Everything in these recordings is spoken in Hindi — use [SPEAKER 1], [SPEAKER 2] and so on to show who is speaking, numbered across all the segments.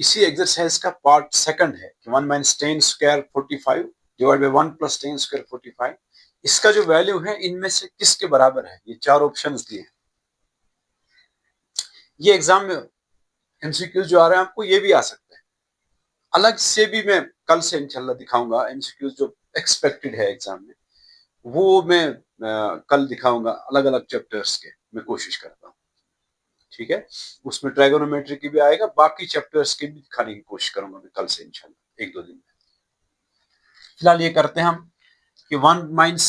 [SPEAKER 1] इसी एक्सरसाइज का पार्ट सेकंड है कि 1 minus ten square 45 divide by 1 plus ten square 45। इसका जो वैल्यू है इनमें से किसके बराबर है? ये चार ऑप्शंस दिए हैं। ये एग्जाम में एमसीक्यूज जो आ रहे हैं आपको ये भी आ सकते हैं, अलग से भी मैं कल से इंशाल्लाह दिखाऊंगा। एमसीक्यूज जो एक्सपेक्टेड है एग्जाम में वो मैं कल दिखाऊंगा, अलग अलग चैप्टर्स के मैं कोशिश करता हूँ, ठीक है। उसमें ट्राइगोनोमेट्री की भी आएगा, बाकी चैप्टर्स के भी दिखाने की कोशिश करूंगा मैं कल से इंशाल्लाह, एक दो दिन में। फिलहाल ये करते हैं हम कि 1 माइनस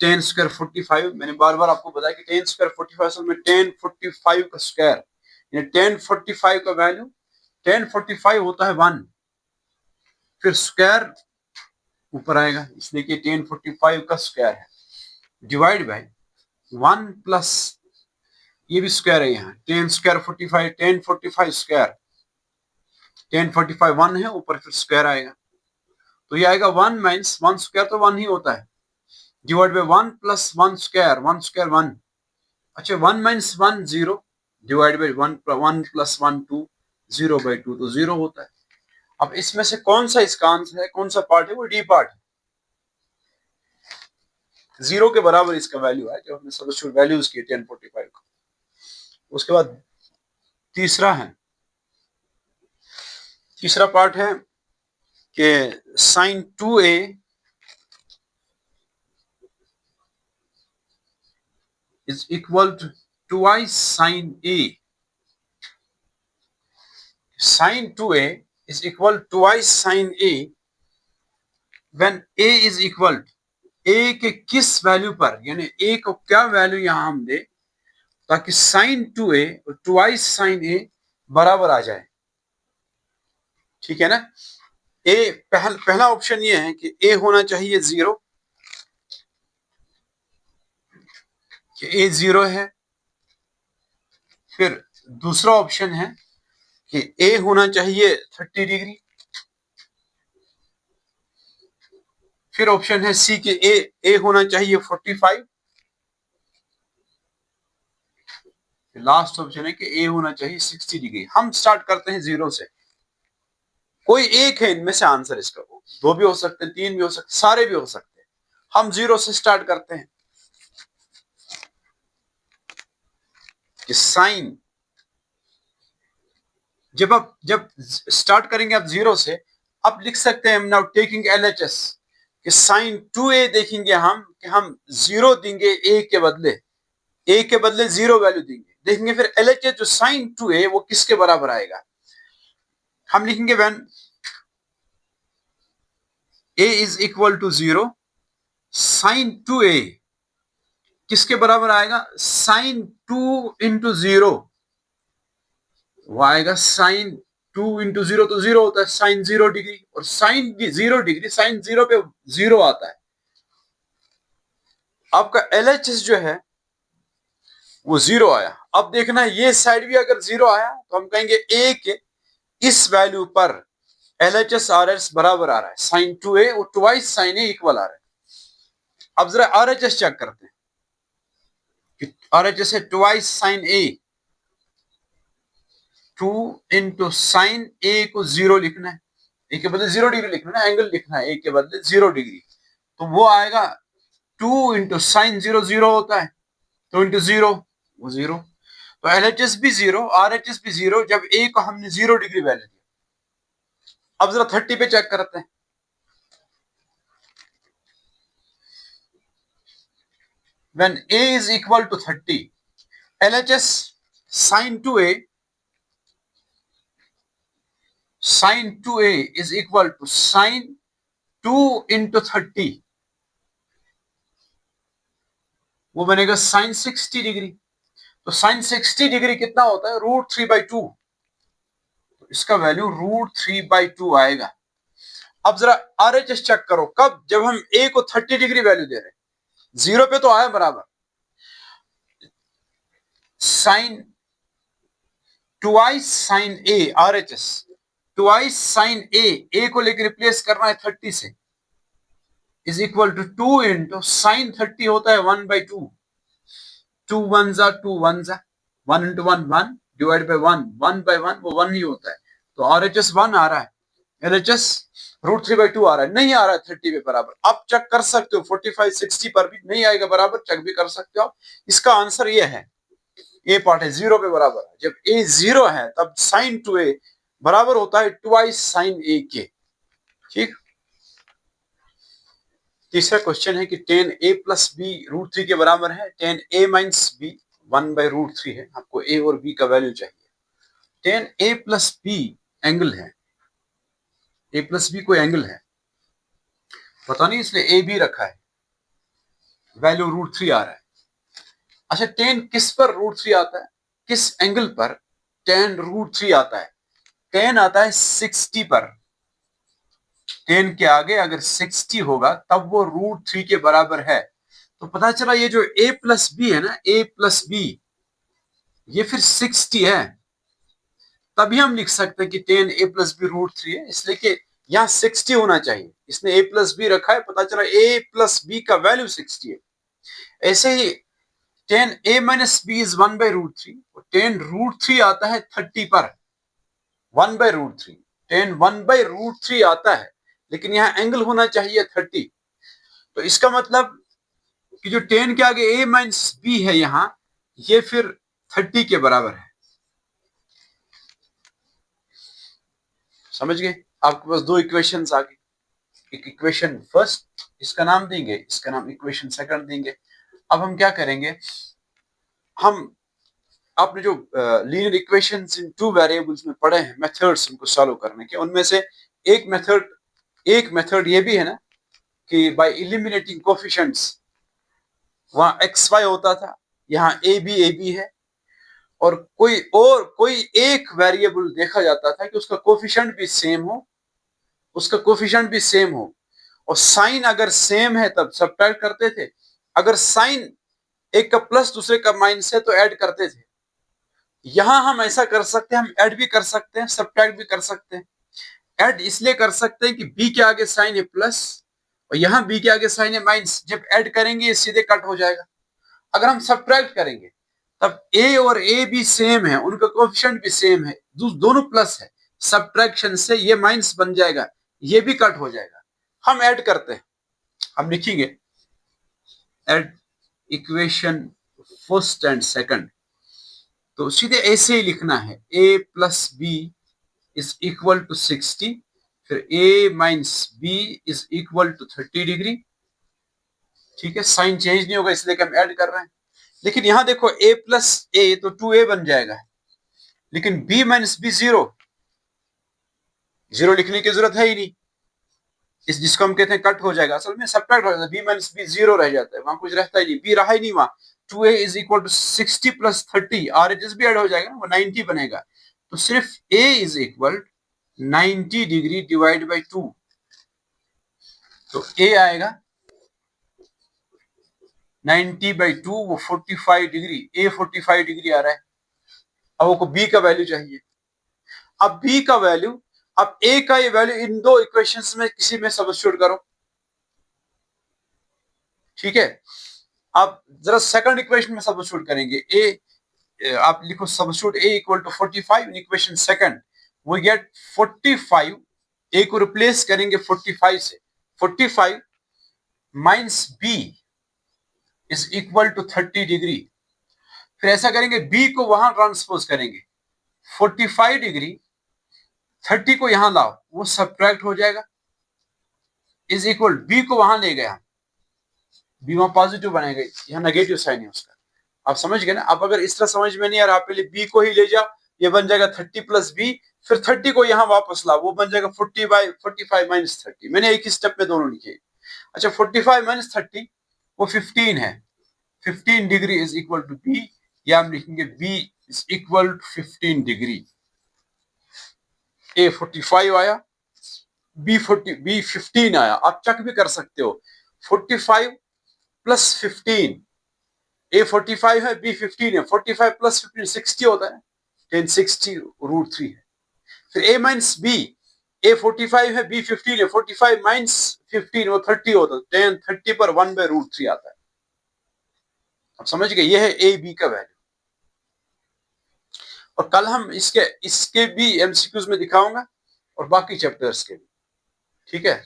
[SPEAKER 1] टेन स्क्वायर 45। मैंने बार बार आपको बताया कि टेन स्क्वायर 45 असल में 1045 का स्क्वायर, यानी 1045 का वैल्यू 1045 होता है 1, फिर स्क्वायर ऊपर आएगा, इसलिए कि 1045 का स्क्वायर है, डिवाइड बाय 1 प्लस ये भी स्क्वायर है, यहाँ 10 स्क्वायर 45, 1045 स्क्वायर, 1045 1 है, ऊपर फिर स्क्वायर आएगा, तो ये आएगा 1 माइनस 1 स्क्वायर तो 1 ही होता है, divide by 1 plus 1 square, 1 square 1, अच्छा 1 minus 1 0, divide by 1 plus 1 2, 0 by 2 तो 0 होता है। अब इसमें से कौन सा इसका आंसर है, कौन सा पार्ट है? वो डी पार्ट है, 0 के बराबर इसका वैल्यू है जो हमने सब्स्टिट्यूट वैल्यूज की 1045 का। उसके बाद तीसरा पार्ट है कि sign 2a is equal to twice sin a. Sin 2a is equal to twice sin a when a is equal to a के किस वैल्यू पर, यानी a को क्या वैल्यू यहां हम दे ताकि sin 2a और twice sin a बराबर आ जाए, ठीक है ना। a पहला ऑप्शन ये है कि a होना चाहिए 0, कि a 0 है। फिर दूसरा ऑप्शन है कि a होना चाहिए 30 डिग्री। फिर ऑप्शन है सी के ए होना चाहिए 45। लास्ट ऑप्शन है कि ए होना चाहिए 60 डिग्री। हम स्टार्ट करते हैं 0 से, कोई एक है इनमें से आंसर इसका, दो भी हो सकते हैं, तीन भी हो सकते, सारे भी हो सकते हैं। हम 0 से स्टार्ट करते हैं कि साइन, जब स्टार्ट करेंगे आप 0 से, अब लिख सकते हैं नाउ टेकिंग एलएचएस कि साइन 2a देखेंगे हम कि हम 0 देंगे a के बदले, a के बदले 0 वैल्यू देंगे, देखेंगे फिर एलएचएस जो साइन 2a वो किसके बराबर आएगा। हम लिखेंगे when a is equal to 0, sine 2a किसके बराबर आएगा, साइन 2 इंटू 0, वो आएगा साइन 2 इंटू 0 तो 0 होता है, साइन 0 डिग्री, और साइन 0 डिग्री साइन 0 पे 0 आता है। आपका एलएचएस जो है वो 0 आया। अब देखना ये साइड भी अगर 0 आया तो हम कहेंगे a के इस वैल्यू पर एलएचएस आरएच बराबर आ रहा है, साइन 2a और ट्वाइस साइन a इक्वल आ रहा है। अब जरा आरएचएस चेक करते हैं कि आरएचएस है twice sine a, 2 into sign a को 0 लिखना है, a के बदले 0 डिग्री लिखना है, एंगल लिखना है, a के बदले 0 डिग्री, तो वो आएगा 2 इंटू साइन 0 0 होता है, तो इंटू 0 वो 0, तो एलएचएस भी 0, आरएचएस भी 0 जब a को हमने 0 डिग्री वैल्यू दिया। अब जरा 30 पे चेक करते हैं, when a is equal to 30, LHS sin 2a is equal to sin 2 into 30, वो बनेगा sin 60 डिग्री, तो sin 60 डिग्री कितना होता है, √3/2, तो इसका वैल्यू √3/2 आएगा। अब जरा आरएचएस चेक करो, कब, जब हम a को 30 डिग्री वैल्यू दे रहे हैं, 0 पे तो आया बराबर, sine twice sine a, RHS twice sine a को लेकर रिप्लेस करना है 30 से, is equal to 2 into sine 30 होता है 1/2, 2 1 जा 2 1 जा, 1 इंटू 1 1 डिवाइड बाय 1 1/1 वो 1 ही होता है, तो RHS 1 आ रहा है, LHS √3/2 आ रहा है, नहीं आ रहा है 30 के बराबर। आप चेक कर सकते हो 45 60 पर भी नहीं आएगा बराबर, चेक भी कर सकते हो। इसका आंसर ये है, ए पार्ट है 0 पे बराबर है। जब ए 0 है तब sin 2a बराबर होता है ट्वाइस sin a के। ठीक। तीसरा क्वेश्चन है कि tan a प्लस b √3 के बराबर है, tan a माइनस b 1/√3 है। आपको a और b का वैल्यू चाहिए। tan a plus b angle है, a प्लस b कोई एंगल है, पता नहीं इसलिए a b रखा है, वैल्यू √3 आ रहा है। अच्छा, tan किस पर √3 आता है, किस एंगल पर tan √3 आता है? tan आता है 60 पर। tan के आगे अगर 60 होगा तब वो √3 के बराबर है। तो पता चला ये जो a प्लस बी है ना, a प्लस बी, ये फिर 60 है। तभी हम लिख सकते हैं कि tan a प्लस बी √3 है, इसलिए कि यहाँ 60 होना चाहिए। इसने a प्लस बी रखा है, पता चला a प्लस बी का वैल्यू 60 है। ऐसे ही tan a minus b is 1/√3 और tan √3 आता है 30 पर। 1/√3, tan 1/√3 आता है, लेकिन यहाँ एंगल होना चाहिए 30। तो इसका मतलब कि जो tan के आगे a माइनस बी है यहाँ, ये फिर 30 के बराबर है। समझ गए? आपके पास दो इक्वेशंस आ गई। एक इक्वेशन फर्स्ट, इसका नाम देंगे, इसका नाम इक्वेशन सेकंड देंगे। अब हम क्या करेंगे, हम आपने जो लीनियर इक्वेशंस इन टू वेरिएबल्स में पढ़े हैं, मेथड्स उनको सॉल्व करने के, उनमें से एक मेथड ये भी है ना कि बाय एलिमिनेटिंग कोफिशिएंट्स, वहां xy होता था, यहाँ ए बी है, और कोई एक वेरिएबल देखा जाता था कि उसका कोफिशिएंट भी सेम हो, और साइन अगर सेम है तब सब्ट्रैक्ट करते थे, अगर साइन एक का प्लस दूसरे का माइनस है तो ऐड करते थे। यहां हम ऐसा कर सकते हैं, हम ऐड भी कर सकते हैं, सब्ट्रैक्ट भी कर सकते हैं। ऐड इसलिए कर सकते हैं कि बी के आगे साइन है प्लस और यहाँ बी के आगे साइन है माइनस, जब ऐड करेंगे ये सीधे कट हो जाएगा। अगर हम सब्ट्रैक्ट करेंगे तब ए और ए भी सेम है, उनका कोएफिशिएंट भी सेम है, दोनों प्लस है, सब्ट्रैक्शन से ये माइनस बन जाएगा, ये भी कट हो जाएगा। हम ऐड करते हैं, हम लिखेंगे add equation first and second. तो सीधे ऐसे ही लिखना है, a plus b is equal to 60, फिर a minus b is equal to 30 degree. ठीक है, साइन चेंज नहीं होगा इसलिए कि हम ऐड कर रहे हैं। लेकिन यहां देखो a प्लस ए तो 2a बन जाएगा, लेकिन b माइनस बी 0 लिखने की जरूरत है ही नहीं, इस जिसको हम कहते हैं कट हो जाएगा, असल में सब्ट्रैक्ट हो जाता है, b माइनस बी 0 रह जाता है, वहां कुछ रहता ही नहीं, b रहा ही नहीं वहां। 2a is equal to 60 plus 30, RHS भी ऐड हो जाएगा, वो 90 बनेगा। तो सिर्फ a is equal 90 degree divide by 2, तो a आएगा 90/2, वो 45 डिग्री, a 45 डिग्री आ रहा है। अब वो b का वैल्यू चाहिए। अब b का वैल्यू, अब a का ये वैल्यू इन दो इक्वेशंस में किसी में सब्स्टिट्यूट करो। ठीक है, आप जरा सेकंड इक्वेशन में सब्स्टिट्यूट करेंगे, a आप लिखो substitute a equal to 45 in equation second, we get 45, a को रिप्लेस करेंगे 45 से, 45 minus b is equal to 30 degree. फिर ऐसा करेंगे, b को वहां ट्रांसपोज करेंगे, 45 डिग्री 30 को यहां लाओ, वो सब्ट्रैक्ट हो जाएगा, इज इक्वल b को वहां ले गया, b वहां पॉजिटिव बनेगा, यहां नेगेटिव साइन है उसका। आप समझ गए ना? आप अगर इस तरह समझ में नहीं आ रहा, आप पहले b को ही ले जाओ, ये बन जाएगा 30 प्लस b, फिर 30 को यहां वापस लाओ, वो बन जाएगा 45 माइनस 30। मैंने एक ही स्टेप में दोनों लिखे। अच्छा, 45 माइनस 30 वो 15 है, 15 degree is equal to b, या हम लिखेंगे b is equal to 15 degree. a 45 आया, b 15 आया। आप चेक भी कर सकते हो, 45 प्लस 15, a 45 है, b 15 है, 45 प्लस 15 60 होता है, 10 60 √3 है। फिर a माइनस b, a 45 है, b 15 है, 45 माइनस 15 वो 30 होता है, 10 30 पर 1/√3 आता है। आप समझ गए? ये है a b का वैल्यू। और कल हम इसके इसके भी एमसीक्यूज में दिखाऊंगा और बाकी चैप्टर्स के भी, ठीक है।